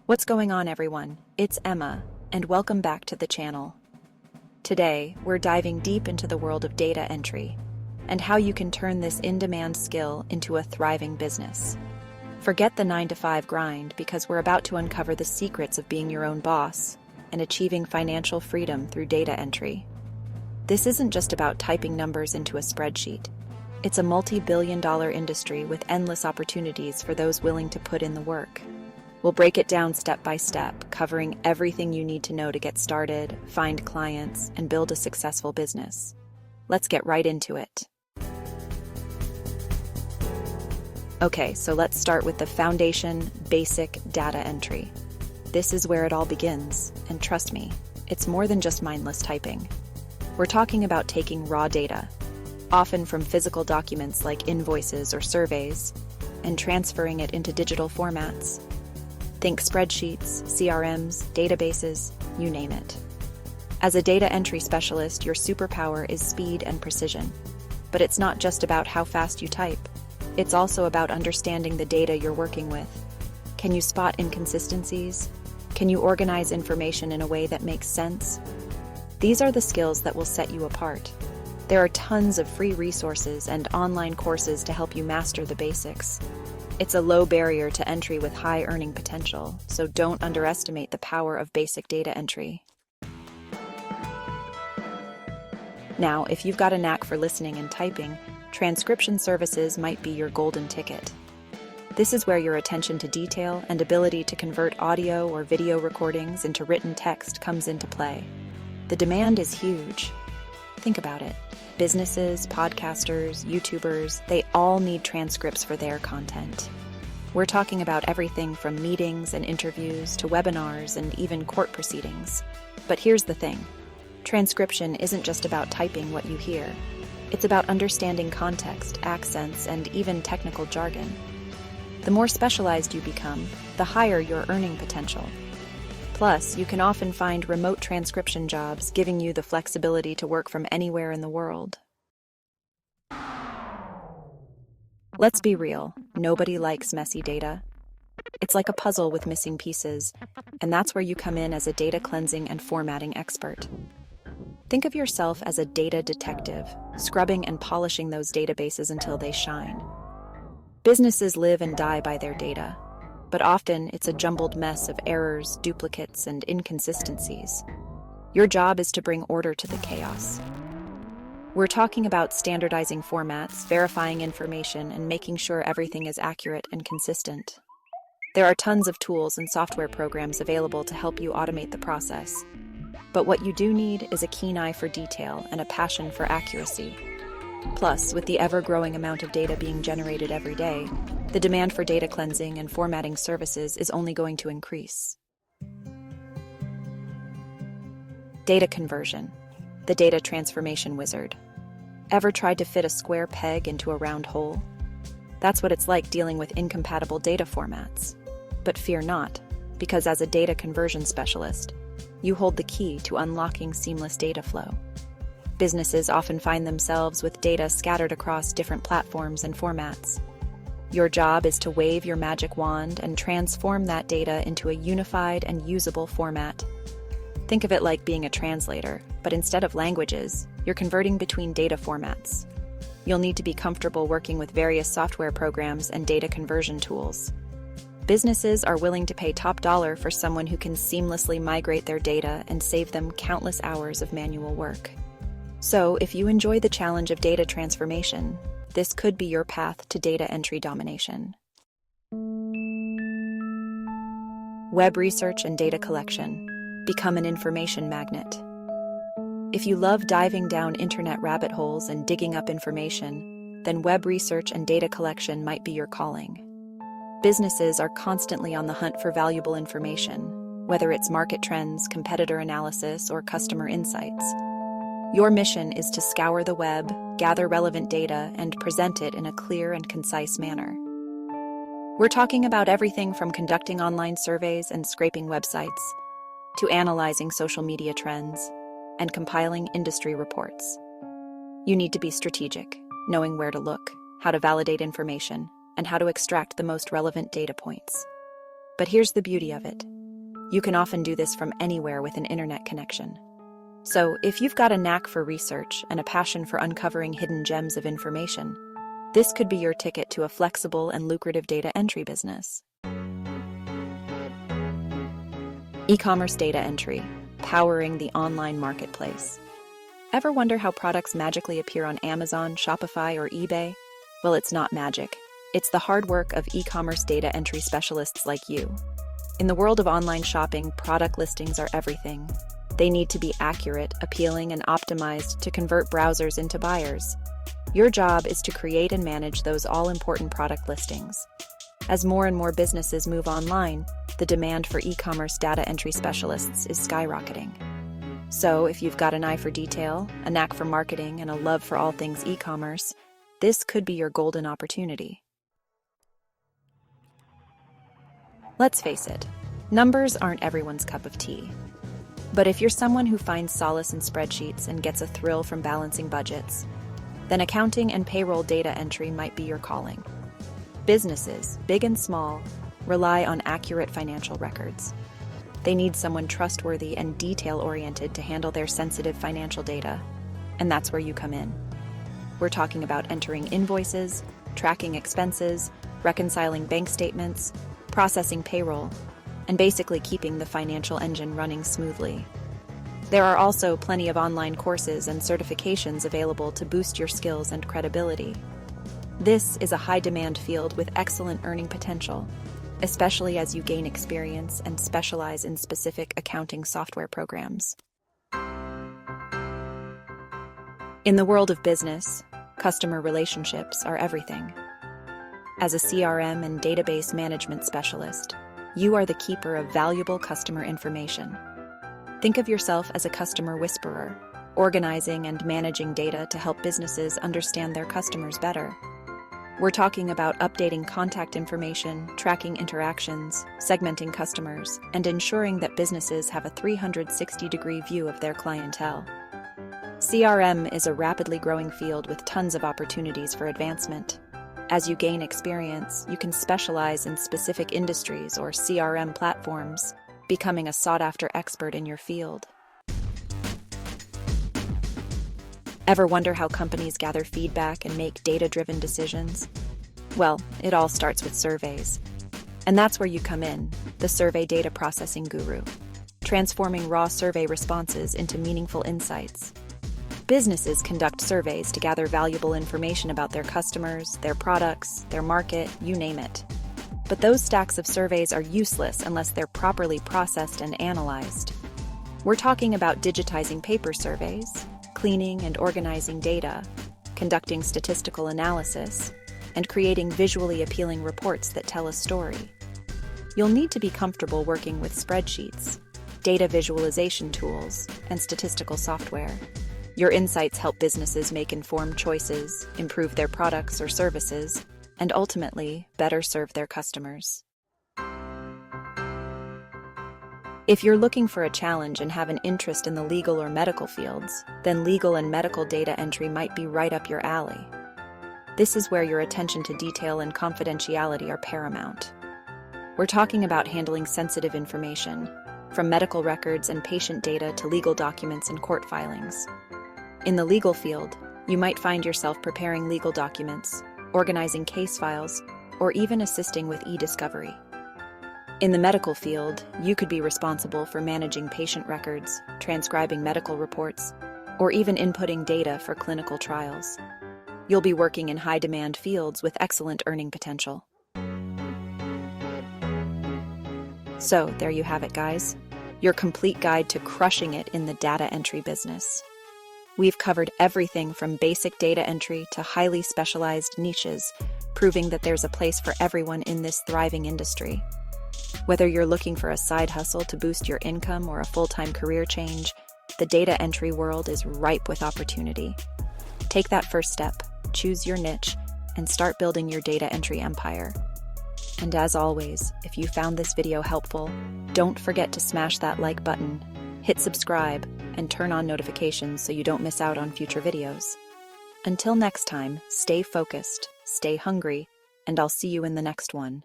What's going on, everyone? It's Emma, and welcome back to the channel. Today, we're diving deep into the world of data entry and how you can turn this in-demand skill into a thriving business. Forget the 9-to-5 grind, because we're about to uncover the secrets of being your own boss and achieving financial freedom through data entry. This isn't just about typing numbers into a spreadsheet. It's a multi-billion-dollar industry with endless opportunities for those willing to put in the work. We'll break it down step by step, covering everything you need to know to get started, find clients, and build a successful business. Let's get right into it. Okay, so let's start with the foundation, basic data entry. This is where it all begins, and trust me, it's more than just mindless typing. We're talking about taking raw data, often from physical documents like invoices or surveys, and transferring it into digital formats. Think spreadsheets, CRMs, databases, you name it. As a data entry specialist, your superpower is speed and precision. But it's not just about how fast you type. It's also about understanding the data you're working with. Can you spot inconsistencies? Can you organize information in a way that makes sense? These are the skills that will set you apart. There are tons of free resources and online courses to help you master the basics. It's a low barrier to entry with high earning potential, so don't underestimate the power of basic data entry. Now, if you've got a knack for listening and typing, transcription services might be your golden ticket. This is where your attention to detail and ability to convert audio or video recordings into written text comes into play. The demand is huge. Think about it. Businesses, podcasters, YouTubers, they all need transcripts for their content. We're talking about everything from meetings and interviews to webinars and even court proceedings. But here's the thing. Transcription isn't just about typing what you hear. It's about understanding context, accents, and even technical jargon. The more specialized you become, the higher your earning potential. Plus, you can often find remote transcription jobs, giving you the flexibility to work from anywhere in the world. Let's be real, nobody likes messy data. It's like a puzzle with missing pieces, and that's where you come in as a data cleansing and formatting expert. Think of yourself as a data detective, scrubbing and polishing those databases until they shine. Businesses live and die by their data, but often it's a jumbled mess of errors, duplicates, and inconsistencies. Your job is to bring order to the chaos. We're talking about standardizing formats, verifying information, and making sure everything is accurate and consistent. There are tons of tools and software programs available to help you automate the process. But what you do need is a keen eye for detail and a passion for accuracy. Plus, with the ever-growing amount of data being generated every day, the demand for data cleansing and formatting services is only going to increase. Data conversion, the data transformation wizard. Ever tried to fit a square peg into a round hole? That's what it's like dealing with incompatible data formats. But fear not, because as a data conversion specialist, you hold the key to unlocking seamless data flow. Businesses often find themselves with data scattered across different platforms and formats. Your job is to wave your magic wand and transform that data into a unified and usable format. Think of it like being a translator, but instead of languages, you're converting between data formats. You'll need to be comfortable working with various software programs and data conversion tools. Businesses are willing to pay top dollar for someone who can seamlessly migrate their data and save them countless hours of manual work. So, if you enjoy the challenge of data transformation, this could be your path to data entry domination. Web research and data collection. Become an information magnet. If you love diving down internet rabbit holes and digging up information, then web research and data collection might be your calling. Businesses are constantly on the hunt for valuable information, whether it's market trends, competitor analysis, or customer insights. Your mission is to scour the web, gather relevant data, and present it in a clear and concise manner. We're talking about everything from conducting online surveys and scraping websites, to analyzing social media trends, and compiling industry reports. You need to be strategic, knowing where to look, how to validate information, and how to extract the most relevant data points. But here's the beauty of it. You can often do this from anywhere with an internet connection. So, if you've got a knack for research and a passion for uncovering hidden gems of information, this could be your ticket to a flexible and lucrative data entry business. E-commerce data entry, powering the online marketplace. Ever wonder how products magically appear on Amazon, Shopify, or eBay? Well, it's not magic. It's the hard work of e-commerce data entry specialists like you. In the world of online shopping, product listings are everything. They need to be accurate, appealing, and optimized to convert browsers into buyers. Your job is to create and manage those all-important product listings. As more and more businesses move online, the demand for e-commerce data entry specialists is skyrocketing. So, if you've got an eye for detail, a knack for marketing, and a love for all things e-commerce, this could be your golden opportunity. Let's face it, numbers aren't everyone's cup of tea. But if you're someone who finds solace in spreadsheets and gets a thrill from balancing budgets, then accounting and payroll data entry might be your calling. Businesses, big and small, rely on accurate financial records. They need someone trustworthy and detail-oriented to handle their sensitive financial data, and that's where you come in. We're talking about entering invoices, tracking expenses, reconciling bank statements, processing payroll, and basically keeping the financial engine running smoothly. There are also plenty of online courses and certifications available to boost your skills and credibility. This is a high-demand field with excellent earning potential, especially as you gain experience and specialize in specific accounting software programs. In the world of business, customer relationships are everything. As a CRM and database management specialist, you are the keeper of valuable customer information. Think of yourself as a customer whisperer, organizing and managing data to help businesses understand their customers better. We're talking about updating contact information, tracking interactions, segmenting customers, and ensuring that businesses have a 360-degree view of their clientele. CRM is a rapidly growing field with tons of opportunities for advancement. As you gain experience, you can specialize in specific industries or CRM platforms, becoming a sought-after expert in your field. Ever wonder how companies gather feedback and make data-driven decisions? Well, it all starts with surveys. And that's where you come in, the survey data processing guru, transforming raw survey responses into meaningful insights. Businesses conduct surveys to gather valuable information about their customers, their products, their market, you name it. But those stacks of surveys are useless unless they're properly processed and analyzed. We're talking about digitizing paper surveys, cleaning and organizing data, conducting statistical analysis, and creating visually appealing reports that tell a story. You'll need to be comfortable working with spreadsheets, data visualization tools, and statistical software. Your insights help businesses make informed choices, improve their products or services, and ultimately better serve their customers. If you're looking for a challenge and have an interest in the legal or medical fields, then legal and medical data entry might be right up your alley. This is where your attention to detail and confidentiality are paramount. We're talking about handling sensitive information, from medical records and patient data to legal documents and court filings. In the legal field, you might find yourself preparing legal documents, organizing case files, or even assisting with e-discovery. In the medical field, you could be responsible for managing patient records, transcribing medical reports, or even inputting data for clinical trials. You'll be working in high-demand fields with excellent earning potential. So, there you have it, guys. Your complete guide to crushing it in the data entry business. We've covered everything from basic data entry to highly specialized niches, proving that there's a place for everyone in this thriving industry. Whether you're looking for a side hustle to boost your income or a full-time career change, the data entry world is ripe with opportunity. Take that first step, choose your niche, and start building your data entry empire. And as always, if you found this video helpful, don't forget to smash that like button, hit subscribe, and turn on notifications so you don't miss out on future videos. Until next time, stay focused, stay hungry, and I'll see you in the next one.